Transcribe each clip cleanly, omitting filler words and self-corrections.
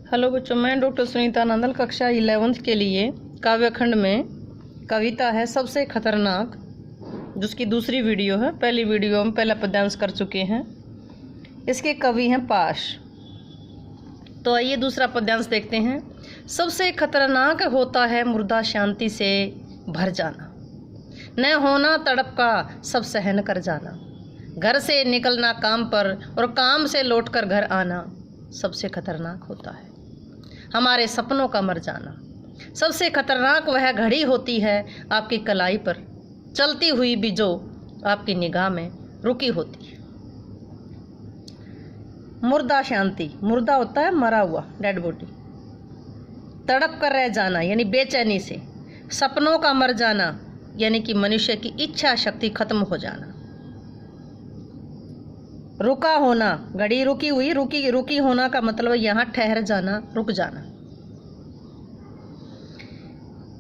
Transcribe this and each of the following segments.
Hello बच्चों, मैं doctor Sunita Nandal कक्षा 11th के लिए काव्यखंड में कविता है सबसे खतरनाक, जिसकी दूसरी वीडियो है। पहली वीडियो हम पहला पद्यांश कर चुके हैं। इसके कवि हैं पाश। तो आइए दूसरा पद्यांश देखते हैं। सबसे खतरनाक होता है मुर्दा शांति से भर जाना, न होना तड़प का सब सहन कर जाना, घर से निकलना काम पर और काम से लौटकर घर आना सबसे खतरनाक होता है। हमारे सपनों का मर जाना सबसे खतरनाक वह घड़ी होती है आपकी कलाई पर चलती हुई भी जो आपकी निगाह में रुकी होती है। मुर्दा शांति, मुर्दा होता है मरा हुआ, डेड बॉडी। तड़प कर रह जाना यानी बेचैनी से, सपनों का मर जाना यानी कि मनुष्य की इच्छा शक्ति खत्म हो जाना। रुका होना, घड़ी रुकी हुई, रुकी होना का मतलब यहाँ ठहर जाना, रुक जाना।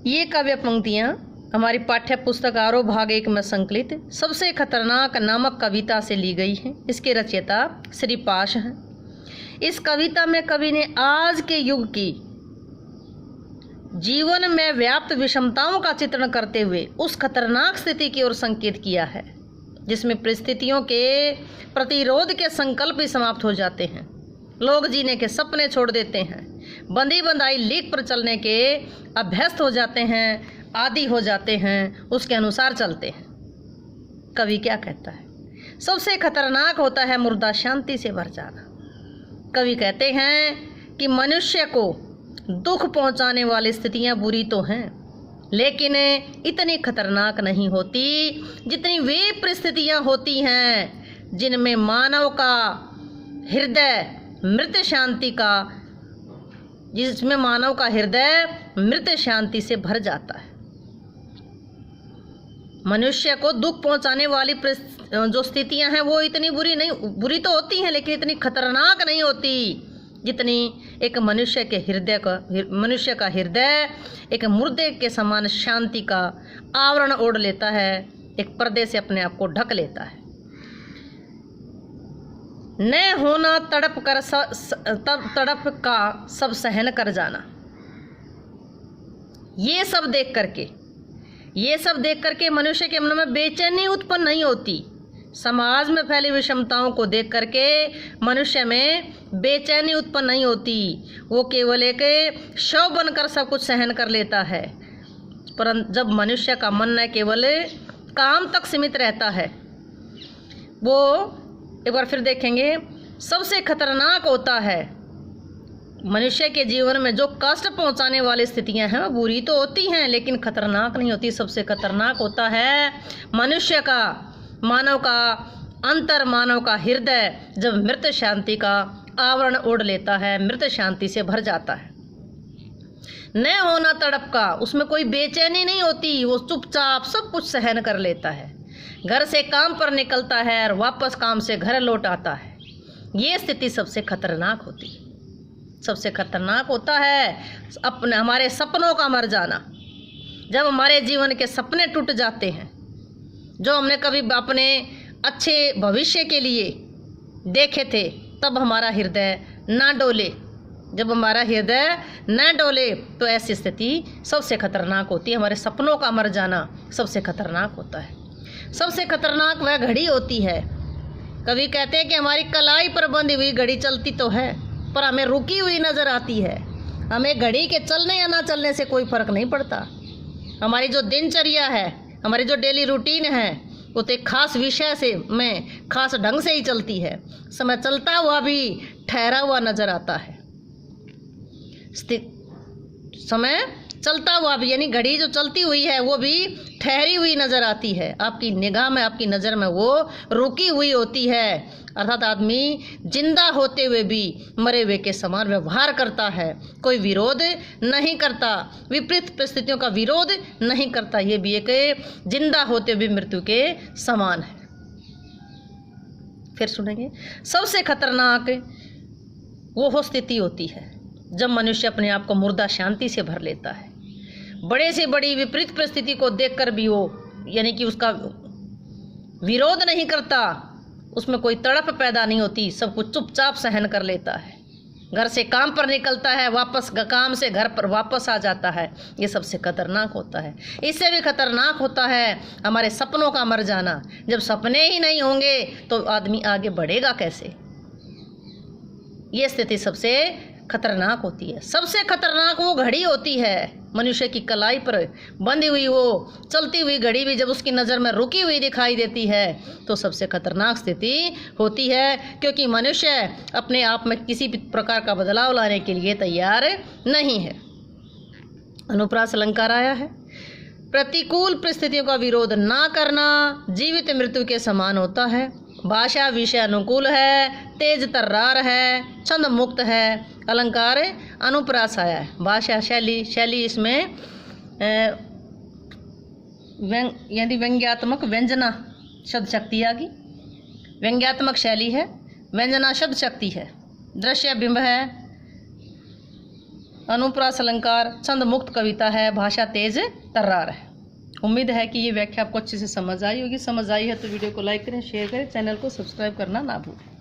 ये काव्य पंक्तियाँ हमारी पाठ्य पुस्तक आरोह भाग 1 में संकलित सबसे खतरनाक नामक कविता से ली गई हैं। इसके रचयिता श्री पाश हैं। इस कविता में कवि ने आज के युग की जीवन में व्याप्त विषमताओं का चित्रण करते हुए उस खतरनाक स्थिति की ओर संकेत किया है जिसमें परिस्थितियों के प्रतिरोध के संकल्प ही समाप्त हो जाते हैं। लोग जीने के सपने छोड़ देते हैं, बंदी बंधाई लीक पर चलने के अभ्यस्त हो जाते हैं, आदी हो जाते हैं, उसके अनुसार चलते हैं। कवि क्या कहता है? सबसे खतरनाक होता है मुर्दा शांति से भर जाना। कवि कहते हैं कि मनुष्य को दुख पहुंचाने वाली स्थितियां बुरी तो हैं, लेकिन इतनी खतरनाक नहीं होती जितनी वे परिस्थितियां होती हैं जिनमें मानव का हृदय मृत शांति का जिसमें मानव का हृदय मृत शांति से भर जाता है। मनुष्य को दुख पहुंचाने वाली जो स्थितियां हैं वो इतनी बुरी तो होती हैं, लेकिन इतनी खतरनाक नहीं होती जितनी एक मनुष्य का हृदय एक मुर्दे के समान शांति का आवरण ओढ़ लेता है, एक पर्दे से अपने आप को ढक लेता है। न होना तड़प का सब सहन कर जाना। ये सब देख करके मनुष्य के मन में बेचैनी उत्पन्न नहीं होती। समाज में फैली विषमताओं को देख करके मनुष्य में बेचैनी उत्पन्न नहीं होती। वो केवल एक शव बनकर सब कुछ सहन कर लेता है। परंतु जब मनुष्य का मन न केवल काम तक सीमित रहता है, वो एक बार फिर देखेंगे, सबसे खतरनाक होता है मनुष्य के जीवन में जो कष्ट पहुंचाने वाली स्थितियां हैं वो बुरी तो होती हैं लेकिन खतरनाक नहीं होती। सबसे खतरनाक होता है मनुष्य का, मानव का हृदय जब मृत शांति का आवरण ओढ़ लेता है, मृत शांति से भर जाता है। न होना तड़प का, उसमें कोई बेचैनी नहीं होती, वो चुपचाप सब कुछ सहन कर लेता है। घर से काम पर निकलता है और वापस काम से घर लौट आता है। ये स्थिति सबसे खतरनाक होती है। सबसे खतरनाक होता है हमारे सपनों का मर जाना। जब हमारे जीवन के सपने टूट जाते हैं, जो हमने कभी अपने अच्छे भविष्य के लिए देखे थे, तब हमारा हृदय ना डोले। जब हमारा हृदय न डोले तो ऐसी स्थिति सबसे खतरनाक होती है। हमारे सपनों का मर जाना सबसे खतरनाक होता है। सबसे खतरनाक वह घड़ी होती है। कभी कहते हैं कि हमारी कलाई पर बंधी हुई घड़ी चलती तो है, पर हमें रुकी हुई नज़र आती है। हमें घड़ी के चलने या ना चलने से कोई फर्क नहीं पड़ता। हमारी जो दिनचर्या है, हमारी जो डेली रूटीन है, वो तो एक खास विषय से में खास ढंग से ही चलती है। समय चलता हुआ भी ठहरा हुआ नजर आता है। समय चलता हुआ भी यानी घड़ी जो चलती हुई है वो भी ठहरी हुई नजर आती है। आपकी निगाह में, आपकी नज़र में वो रुकी हुई होती है। अर्थात आदमी जिंदा होते हुए भी मरे हुए के समान व्यवहार करता है, कोई विरोध नहीं करता, विपरीत परिस्थितियों का विरोध नहीं करता। ये भी एक जिंदा होते हुए मृत्यु के समान है। फिर सुनेंगे, सबसे खतरनाक वो स्थिति होती है जब मनुष्य अपने आप को मुर्दा शांति से भर लेता है। बड़े से बड़ी विपरीत परिस्थिति को देखकर भी वो यानी कि उसका विरोध नहीं करता, उसमें कोई तड़प पैदा नहीं होती, सब कुछ चुपचाप सहन कर लेता है। घर से काम पर निकलता है, वापस काम से घर पर वापस आ जाता है। ये सबसे खतरनाक होता है। इससे भी खतरनाक होता है हमारे सपनों का मर जाना। जब सपने ही नहीं होंगे तो आदमी आगे बढ़ेगा कैसे? ये स्थिति सबसे खतरनाक होती है। सबसे खतरनाक वो घड़ी होती है मनुष्य की कलाई पर बंधी हुई, वो चलती हुई घड़ी भी जब उसकी नज़र में रुकी हुई दिखाई देती है तो सबसे खतरनाक स्थिति होती है, क्योंकि मनुष्य अपने आप में किसी भी प्रकार का बदलाव लाने के लिए तैयार नहीं है। अनुप्रास अलंकार आया है, प्रतिकूल परिस्थितियों का विरोध ना करना जीवित मृत्यु के समान होता है। भाषा विषय अनुकूल है, तेज तर्रार है, छंद मुक्त है। अलंकार अनुप्रास आया है। भाषा शैली इसमें यदि व्यंग्यात्मक व्यंजना शब्द शक्ति आ गई, व्यंग्यात्मक शैली है, व्यंजना शब्द शक्ति है, दृश्य बिंब है, अनुप्रास अलंकार, छंद मुक्त कविता है, भाषा तेज तर्रार है। उम्मीद है कि ये व्याख्या आपको अच्छे से समझ आई होगी। समझ आई है तो वीडियो को लाइक करें, शेयर करें, चैनल को सब्सक्राइब करना ना भूलें।